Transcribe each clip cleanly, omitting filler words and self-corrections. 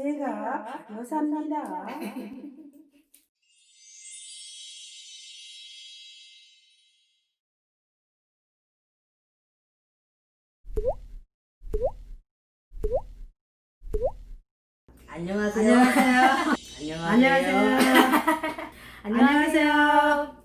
제가 박여사입니다. 안녕하세요. 안녕하세요. 안녕하세요.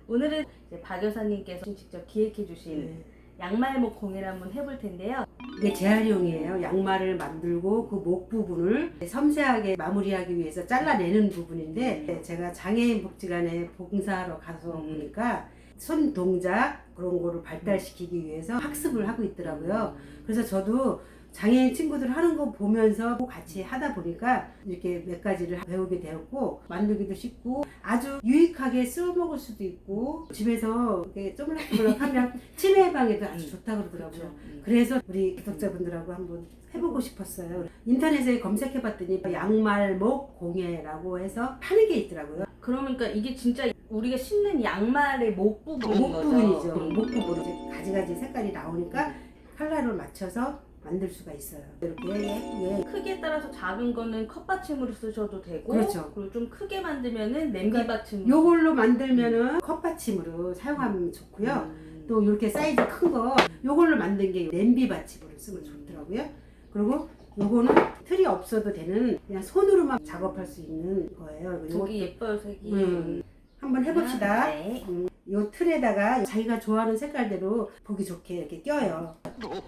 오늘은 이제 박 여사님께서 직접 기획해 주신 양말목 공예를 한번 해볼 텐데요. 이게 재활용이에요. 양말을 만들고 그 목 부분을 섬세하게 마무리하기 위해서 잘라내는 부분인데, 제가 장애인 복지관에 봉사하러 가서 보니까 손 동작 그런 거를 발달시키기 위해서 학습을 하고 있더라고요. 그래서 저도 장애인 친구들 하는 거 보면서 같이 하다 보니까 이렇게 몇 가지를 배우게 되었고, 만들기도 쉽고 아주 유익하게 써먹을 수도 있고, 집에서 이렇게 쪼물락쪼물락 하면 치매 예방에도 아주 좋다고 그러더라고요. 그래서 우리 구독자분들하고 한번 해보고 싶었어요. 인터넷에 검색해봤더니 양말목 공예라고 해서 파는 게 있더라고요. 그러니까 이게 진짜 우리가 신는 양말의 목 부분인 목 거죠? 부분이죠. 목 부분 이제 가지가지 색깔이 나오니까 컬러를 맞춰서 만들 수가 있어요. 이렇게 예쁘게. 크기에 따라서 작은 거는 컵받침으로 쓰셔도 되고, 그렇죠. 그리고 좀 크게 만들면은 냄비 받침. 요걸로 만들면은 컵받침으로 사용하면 좋고요. 또 이렇게 사이즈 큰 거 요걸로 만든 게 냄비 받침으로 쓰면 좋더라고요. 그리고 요거는 틀이 없어도 되는 그냥 손으로만 작업할 수 있는 거예요. 되게 예뻐요, 색이. 한번 해봅시다. 네. 요 틀에다가 자기가 좋아하는 색깔대로 보기 좋게 이렇게 껴요.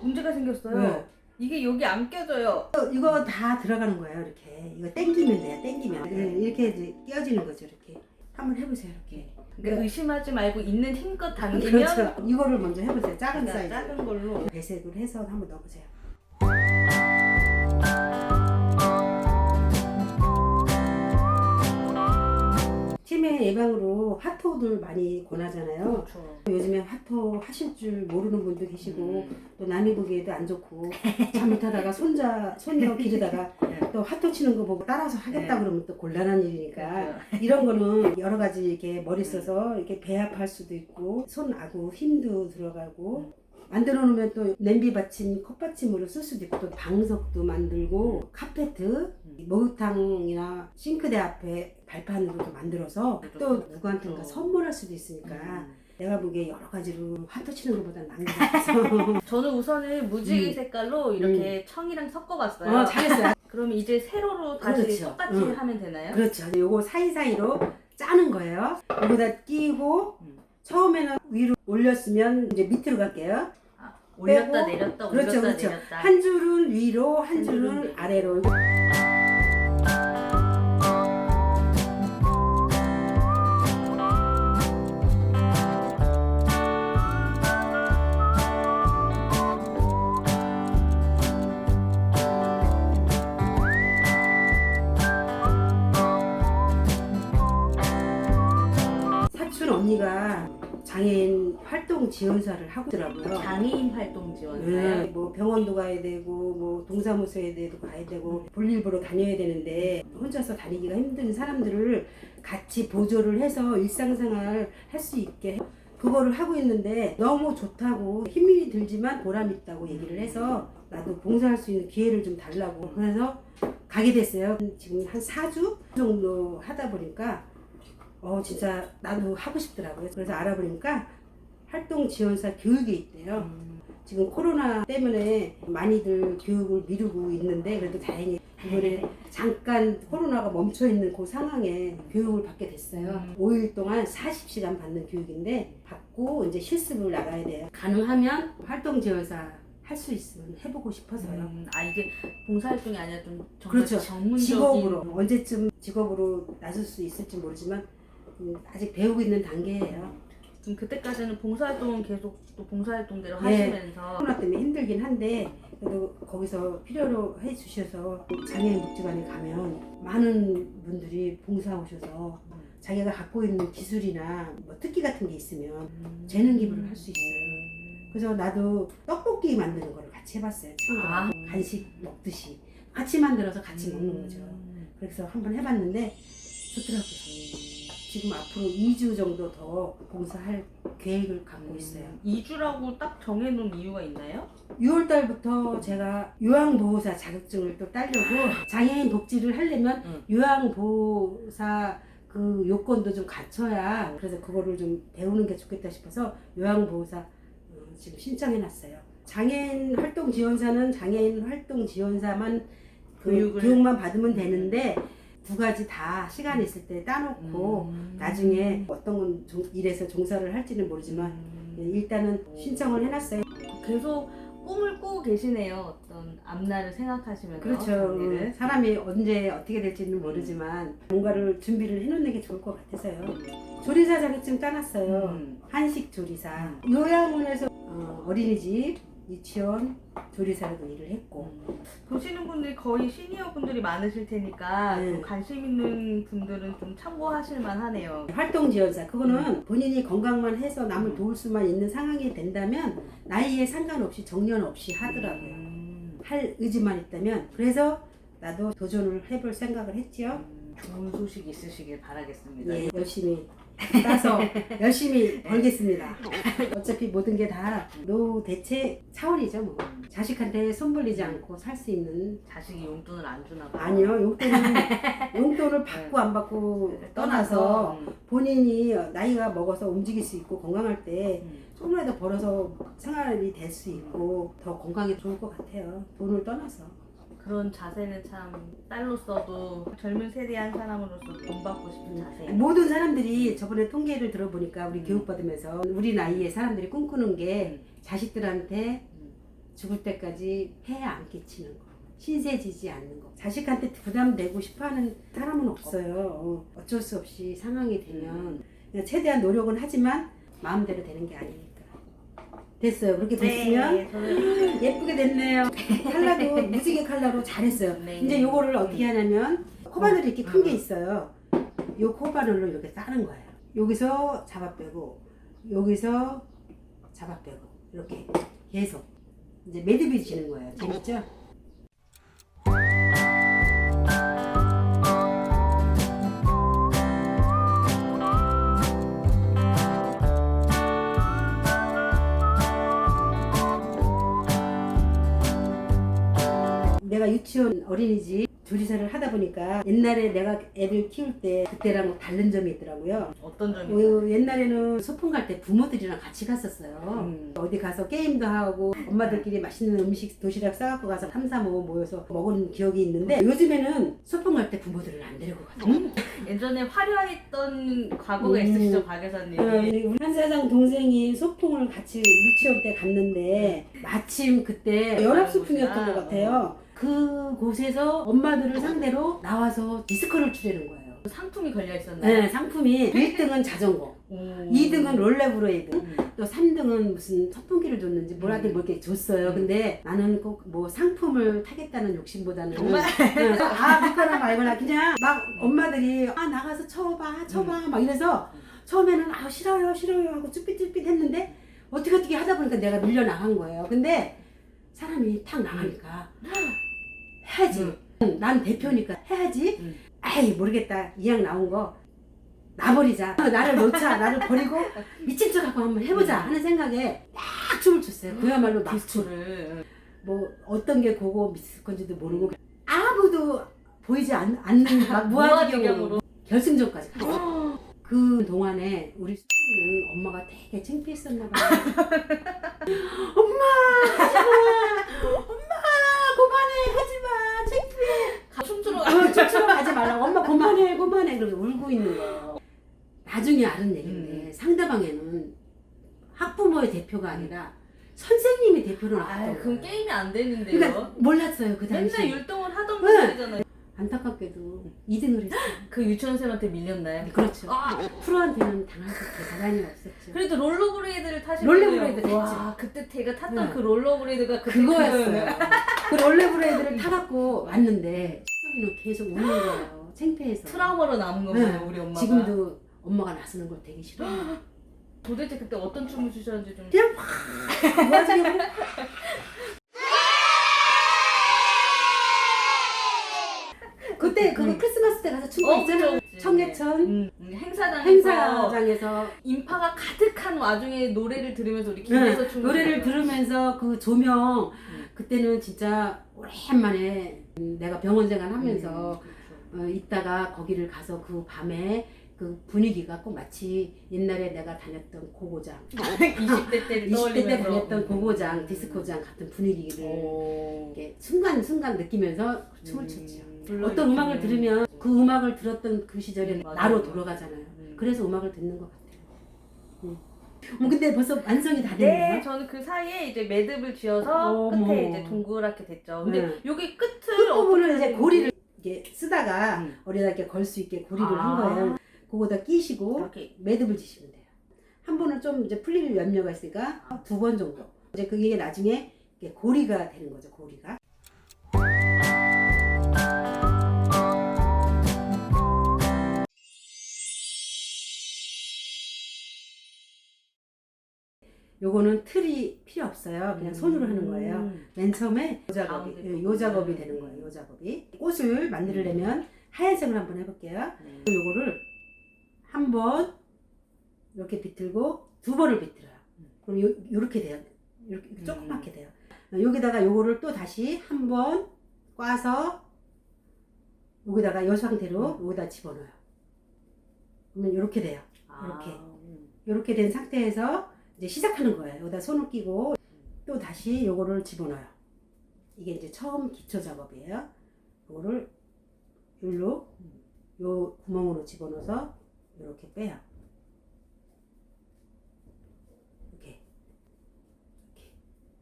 문제가 생겼어요. 네. 이게 여기 안 껴져요. 이거 다 들어가는 거예요. 이렇게 이거 당기면 돼요. 당기면 이렇게 이제 끼워지는 거죠. 이렇게 한번 해보세요. 이렇게. 그러니까 의심하지 말고 있는 힘껏 당기면 그렇죠. 이거를 먼저 해보세요. 작은 사이즈. 작은 걸로. 배색을 해서 한번 넣어보세요. 치매 예방으로 화토들 많이 권하잖아요. 그렇죠. 요즘에 화토 하실 줄 모르는 분도 계시고, 또 남이 보기에도 안 좋고, 잘못하다가 손녀 기르다가 또 화토 치는 거 보고 따라서 하겠다 그러면 또 곤란한 일이니까, 이런 거는 여러 가지 이렇게 머리 써서 이렇게 배합할 수도 있고, 손아구 힘도 들어가고, 만들어 놓으면 또 냄비 받침, 컵받침으로 쓸 수도 있고, 또 방석도 만들고, 카페트, 목욕탕이나 싱크대 앞에 발판으로도 만들어서 또 누구한테가 선물할 수도 있으니까, 내가 보기에 여러 가지로 화토 치는 것보다 나은 것 같아서. 저는 우선은 무지개 색깔로 이렇게 청이랑 섞어봤어요. 잘했어요. 그러면 이제 세로로 다시 그렇죠. 똑같이 하면 되나요? 그렇죠. 요거 사이사이로 짜는 거예요. 여기다 끼고, 처음에는 위로 올렸으면 이제 밑으로 갈게요. 올렸다 빼고, 내렸다 그렇죠, 올렸다 그렇죠. 내렸다. 한 줄은 위로, 한 줄은 줄은 아래로. 사촌 언니가 장애인 활동 지원사를 하고 있더라고요. 장애인 활동 지원사요. 네, 뭐 병원도 가야 되고 뭐 동사무소에도 가야 되고 볼일 보러 다녀야 되는데 혼자서 다니기가 힘든 사람들을 같이 보조를 해서 일상생활 할 수 있게 그거를 하고 있는데, 너무 좋다고 힘이 들지만 보람 있다고 얘기를 해서 나도 봉사할 수 있는 기회를 좀 달라고, 그래서 가게 됐어요. 지금 한 4주 정도 하다 보니까 진짜 나도 하고 싶더라고요. 그래서 알아보니까 활동 지원사 교육이 있대요. 지금 코로나 때문에 많이들 교육을 미루고 있는데, 그래도 다행히 이번에 잠깐 코로나가 멈춰 있는 그 상황에 교육을 받게 됐어요. 5일 동안 40시간 받는 교육인데, 받고 이제 실습을 나가야 돼요. 가능하면 활동 지원사 할 수 있으면 해보고 싶어서요. 이게 봉사활동이 아니라 좀 정말 그렇죠. 전문적인 직업으로 언제쯤 직업으로 나설 수 있을지 모르지만 아직 배우고 있는 단계예요. 그럼 그때까지는 봉사활동은 계속 또 봉사활동대로 네. 하시면서 코로나 때문에 힘들긴 한데, 그래도 거기서 필요로 해주셔서 장애인 복지관에 가면 많은 분들이 봉사 오셔서 자기가 갖고 있는 기술이나 뭐 특기 같은 게 있으면 재능 기부를 할 수 있어요. 그래서 나도 떡볶이 만드는 거를 같이 해봤어요. 친구랑 간식 먹듯이 같이 만들어서 같이 먹는 거죠. 그래서 한번 해봤는데 좋더라고요. 지금 앞으로 2주 정도 더 봉사할 계획을 갖고 있어요. 2주라고 딱 정해놓은 이유가 있나요? 6월 달부터 제가 요양보호사 자격증을 또 따려고 장애인 복지를 하려면 요양보호사 그 요건도 좀 갖춰야 그래서 그거를 좀 배우는 게 좋겠다 싶어서 요양보호사 지금 신청해놨어요. 장애인 활동 지원사는 장애인 활동 지원사만 교육만 받으면 되는데 두 가지 다 시간 있을 때 따놓고 나중에 어떤 건 일에서 종사를 할지는 모르지만 일단은 신청을 해놨어요. 계속 꿈을 꾸고 계시네요. 어떤 앞날을 생각하시면서. 그렇죠. 장래를. 사람이 언제 어떻게 될지는 모르지만 뭔가를 준비를 해놓는 게 좋을 것 같아서요. 조리사 자격증 따놨어요. 한식 조리사. 요양원에서 어린이집, 유치원 조리사로도 일을 했고. 보시는 분들이 거의 시니어 분들이 많으실 테니까 좀 관심 있는 분들은 좀 참고하실 만하네요. 활동 지원사 그거는 본인이 건강만 해서 남을 도울 수만 있는 상황이 된다면 나이에 상관없이 정년 없이 하더라고요. 할 의지만 있다면. 그래서 나도 도전을 해볼 생각을 했지요. 좋은 소식 있으시길 바라겠습니다. 예, 열심히 따서 열심히 벌겠습니다. 어차피 모든 게 다 노대책 차원이죠. 뭐. 자식한테 손 벌리지 않고 살 수 있는. 자식이 용돈을 안 주나 봐요. 아니요. 용돈을 받고 안 받고 떠나서 본인이 나이가 먹어서 움직일 수 있고 건강할 때 조금이라도 벌어서 생활이 될 수 있고 더 건강에 좋을 것 같아요. 돈을 떠나서. 그런 자세는 참 딸로서도 젊은 세대한 사람으로서 본받고 싶은 자세. 모든 사람들이 저번에 통계를 들어보니까 우리 교육받으면서 우리 나이에 사람들이 꿈꾸는 게 자식들한테 죽을 때까지 폐해 안 끼치는 거, 신세지지 않는 거. 자식한테 부담되고 싶어하는 사람은 없어요. 어쩔 수 없이 상황이 되면 그냥 최대한 노력은 하지만 마음대로 되는 게 아니니까. 됐어요. 그렇게 됐으면 저는 예쁘게 됐네요. 컬러도 무지개 컬러로 잘했어요. 네. 이제 요거를 어떻게 하냐면 코바늘이 이렇게 큰 게 있어요. 요 코바늘로 이렇게 따는 거예요. 여기서 잡아 빼고 여기서 잡아 빼고 이렇게 계속 이제 매듭이 지는 거예요. 재밌죠? 내가 유치원 어린이집 조리사를 하다 보니까 옛날에 내가 애들 키울 때 그때랑 다른 점이 있더라고요. 어떤 점이 옛날에는 소풍 갈 때 부모들이랑 같이 갔었어요. 어디 가서 게임도 하고 엄마들끼리 맛있는 음식 도시락 싸갖고 가서 3, 4, 5 모여서 먹은 기억이 있는데 요즘에는 소풍 갈 때 부모들을 안 데리고 가죠. 예전에 화려했던 과거가 있으시죠, 박 여사님? 우리 한 사장 동생이 소풍을 같이 유치원 때 갔는데 마침 그때 연합소풍이었던 것 같아요. 그 곳에서 엄마들을 상대로 나와서 디스코를 추려는 거예요. 상품이 걸려 있었나요? 네, 상품이 1등은 자전거, 2등은 롤러브레이드, 또 3등은 무슨 선풍기를 줬는지 뭐라든 뭐 이렇게 줬어요. 근데 나는 꼭 뭐 상품을 타겠다는 욕심보다는 정말? 믿거나 말거나 그냥 막 엄마들이 나가서 쳐봐 막 이래서 처음에는 싫어요 하고 쭈삣쭈삣 했는데 어떻게 하다 보니까 내가 밀려 나간 거예요. 근데 사람이 탁 나가니까 해야지. 난 대표니까 해야지. 아이 모르겠다. 이왕 나온 거 놔버리자. 나를 놓자. 나를 버리고 미친 척하고 한번 해보자 하는 생각에 딱 춤을 췄어요. 그야말로 막춤. 디스코를. 뭐 어떤 게 고고 미칠 건지도 모르고 아무도 보이지 않는 막 무아지경으로 결승전까지 갔어요. 그 동안에 우리 수정이는 엄마가 되게 창피했었나 봐요. 엄마 그만해 하지마 창피해. 춤추러 춤추러 가지 말라고. 엄마 그만해 그러면서 울고 있는 거예요. 나중에 알은 얘기인데 상대방에는 학부모의 대표가 아니라 선생님이 대표로 나왔던 그럼 거예요. 게임이 안 되는데요. 그러니까 몰랐어요 그 맨날 당시. 율동을 하던 분들이잖아요. 안타깝게도 2등을 했어요. 그 유치원생한테 밀렸나요? 그렇죠. 프로한테는 당할 게 대단히 없었죠. 그래도 롤러브레이드를 타시고 롤러브레이드 와, 탔죠. 그때 제가 탔던 네. 그 롤러브레이드가 그거였어요. 그 롤러브레이드를 타갖고 왔는데 수정이는 계속 우는 거예요. 창피해서. 트라우마로 남은 거예요, 우리 엄마가. 지금도 엄마가 나서는 걸 되게 싫어해요. 도대체 그때 어떤 춤을 추셨는지 좀. 그냥 팍 모아지게 그때 그거 크리스마스 때 가서 춘 거 있잖아. 청계천 행사장에서 인파가 가득한 와중에 노래를 들으면서 우리 길에서 춤을 노래를 췄어요. 들으면서 그 조명 그때는 진짜 오랜만에 내가 병원 생활하면서 그렇죠. 있다가 거기를 가서 그 밤에 그 분위기가 꼭 마치 옛날에 내가 다녔던 고고장 20대 때를 20대 때 떠올리면서. 다녔던 고고장 디스코장 같은 분위기를 오. 이렇게 순간순간 느끼면서 춤을 췄죠. 불러 어떤 음악을 일으키는. 들으면 그 음악을 들었던 그 시절에 맞아요. 나로 돌아가잖아요. 그래서 음악을 듣는 것 같아요. 근데 벌써 완성이 다 됐네요. 네, 저는 그 사이에 이제 매듭을 지어서 어머. 끝에 이제 동그랗게 됐죠. 근데 네. 여기 끝을 끝부분을 이제 어떻게 고리를 이렇게 쓰다가 음. 어디다 이렇게 걸 수 있게 고리를 아. 한 거예요. 그거다 끼시고 이렇게 매듭을 지시면 돼요. 한 번은 좀 이제 풀릴 염려가 있으니까 2번 정도. 이제 그게 나중에 이렇게 고리가 되는 거죠. 고리가. 요거는 틀이 필요 없어요. 그냥 손으로 하는 거예요. 맨 처음에 요 작업이, 가운데 요 작업이 되는 거예요. 요 작업이. 꽃을 만들려면 하얀색을 한번 해볼게요. 요거를 한 번 이렇게 비틀고 2번을 비틀어요. 그럼 요렇게 돼요. 이렇게 조그맣게 돼요. 여기다가 요거를 또 다시 한 번 꽈서 여기다가 요 상태로 여기다 집어넣어요. 그러면 요렇게 돼요. 이렇게 된 상태에서 이제 시작하는 거예요. 여기다 손을 끼고 또 다시 요거를 집어넣어요. 이게 이제 처음 기초 작업이에요. 요거를 여기로 요 구멍으로 집어넣어서 이렇게 빼요. 이렇게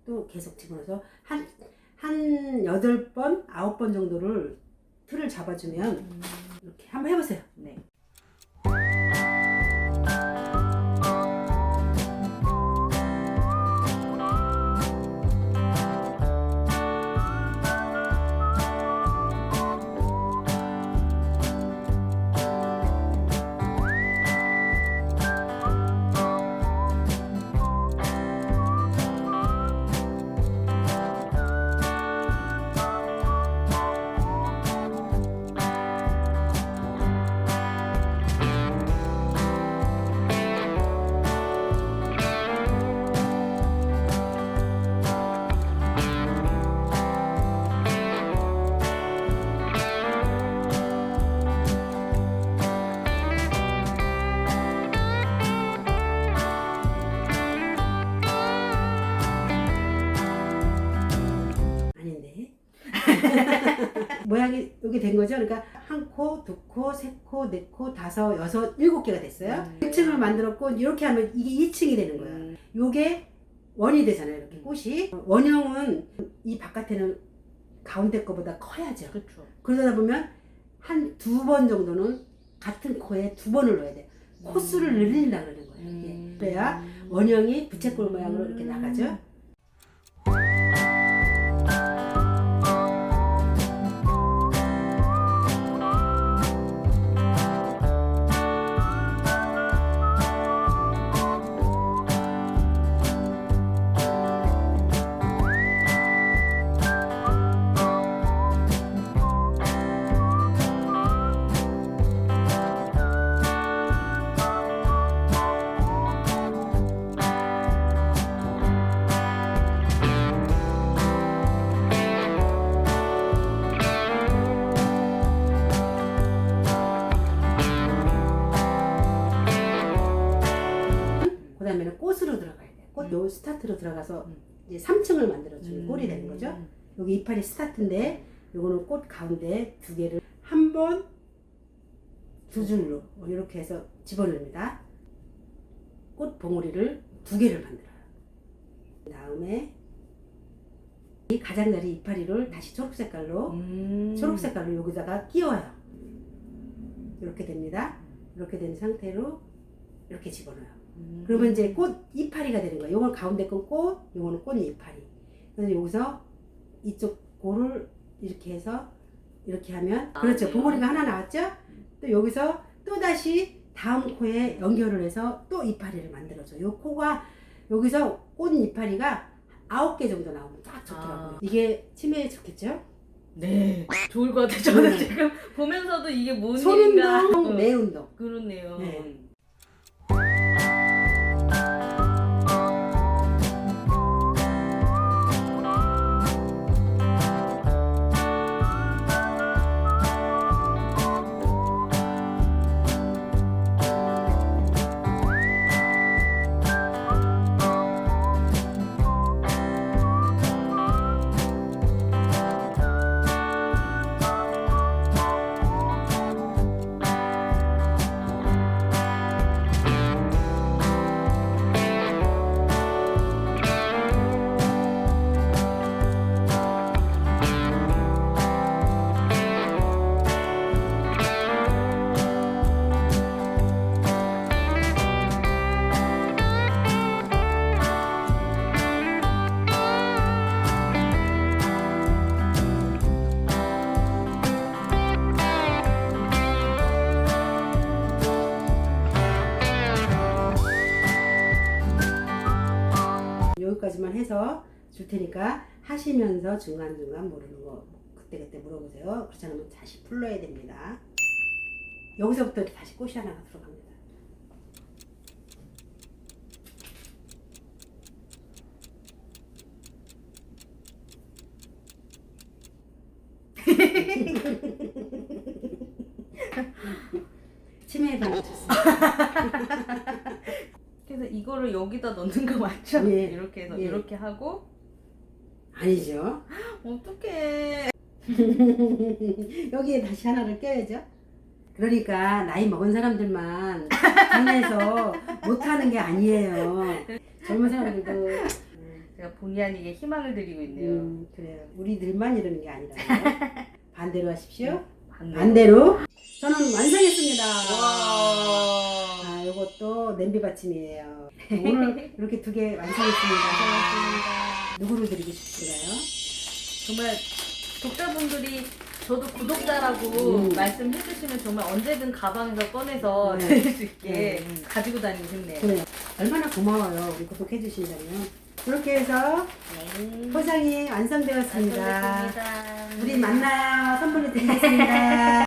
또 계속 집어넣어서 한 8번, 9번 정도를 틀을 잡아주면 이렇게 한번 해보세요. 네. 아닌데 모양이 이렇게 된 거죠. 그러니까 한 코, 2코, 3코, 4코, 5, 6, 7개가 됐어요. 1층을 만들었고 이렇게 하면 이게 2층이 되는 거예요. 요게 원이 되잖아요. 이렇게 꽃이. 원형은 이 바깥에는 가운데 거보다 커야죠. 그렇죠. 그러다 보면 한 2번 정도는 같은 코에 2번을 넣어야 돼요. 코수를 늘린다 그러는 거예요. 이게. 그래야 원형이 부채꼴 모양으로 이렇게 나가죠. 그 다음에는 꽃으로 들어가야 돼요. 꽃 요 스타트로 들어가서 이제 3층을 만들어주는 꼴이 되는 거죠. 여기 이파리 스타트인데 요거는 꽃 가운데 2개를 한 번 2줄로 이렇게 해서 집어넣습니다. 꽃 봉오리를 2개를 만들어요. 그 다음에 이 가장자리 이파리를 다시 초록색깔로 여기다가 끼워요. 이렇게 됩니다. 이렇게 된 상태로 이렇게 집어넣어요. 그러면 이제 꽃 이파리가 되는 거예요. 요건 가운데 건 꽃, 요거는 꽃 이파리. 그래서 여기서 이쪽 고를 이렇게 해서 이렇게 하면 그렇죠. 봉오리가 하나 나왔죠? 또 여기서 또 다시 다음 코에 연결을 해서 또 이파리를 만들어줘. 요 코가 여기서 꽃 이파리가 9개 정도 나오면 딱 좋더라고요. 이게 치매에 좋겠죠? 네. 좋을 것 같아요. 저는 네. 지금 보면서도 이게 뭔 일인가. 손운동, 내 운동. 그렇네요. 네. 여기까지만 해서 줄 테니까 하시면서 중간중간 모르는 거 그때그때 물어보세요. 그렇지 않으면 다시 풀러야 됩니다. 여기서부터 다시 꽃이 하나가 들어갑니다. 치매에 반응쳤습니다. 그래서 이거를 여기다 넣는 거 맞죠? 예. 이렇게 해서 예. 이렇게 하고 아니죠. 어떡해. 여기에 다시 하나를 껴야죠. 그러니까 나이 먹은 사람들만 국내에서 못하는 게 아니에요. 젊은 사람들도 제가 본의 아니게 희망을 드리고 있네요. 그래요. 우리들만 이러는 게 아니라 반대로 하십시오. 반대로. 반대로 저는 완성했습니다. 와. 아, 이것도 냄비 받침이에요. 오늘 이렇게 2개 완성했습니다. 누구를 드리고 싶으신가요? 정말 독자분들이 저도 구독자라고 말씀해 주시면 정말 언제든 가방에서 꺼내서 네. 드릴 수 있게 네. 가지고 다니고 싶네요. 그래요. 얼마나 고마워요. 우리 구독해 주신다면. 그렇게 해서 네. 포장이 완성되었습니다. 완성됐습니다. 우리 만나요. 선물을 드리겠습니다.